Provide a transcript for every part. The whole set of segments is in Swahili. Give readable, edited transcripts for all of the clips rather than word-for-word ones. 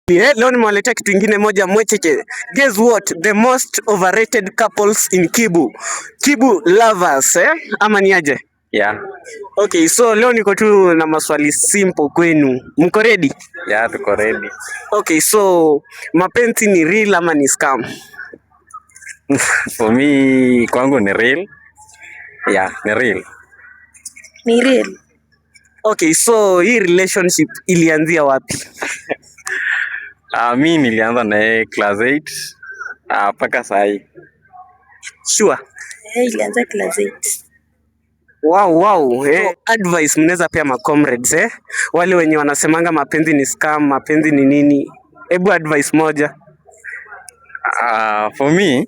Leo nimewaletea kitu ingine moja mwecheche. Guess what? The most overrated couples in Kibu. Kibu lovers, ama ni aje? Yeah. Okay, so leo niko tu na maswali simple kwenu. Mko ready? Yeah, tuko ready. Okay, so mapenzi ni real ama ni scam? For me, kwangu ni real. Yeah, ni real. Ni real. Okay, so hii relationship ilianzia wapi? Mi nilianza na yeye class 8 mpaka sahi. Sure. Ilianza class 8. Wow. Advice mnaweza pia ma comrades wale wenye wanasemanga mapenzi ni scam, mapenzi ni nini? Hebu advice moja. For me,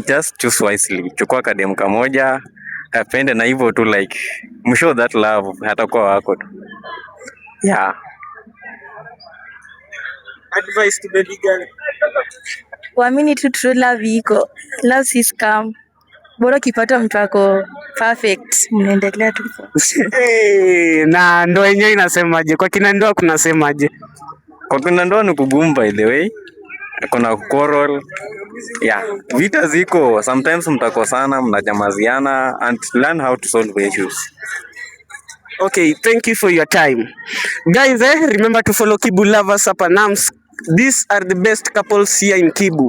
just choose wisely. Chukua kadem kamoja, kapende na hivyo tu, like show that love hatakuwa wako tu. Yeah. Advice to baby girl. Kuamini tu true love iko. Love si scam. Bora ukipata mtu wako perfect, mnaendelea tu. Na ndoa yenyewe inasemaje? Kwa kina ndoa kunasemaje? Kwa kina ndoa ni kugumu, by the way. Kuna quarrel. Yeah, vita ziko, sometimes mtakosana, mnajamaziana, and learn how to solve issues. Okay, thank you for your time. Guys, remember to follow Kibu Lovers Upper Nams. These are the best couples here in Kibu.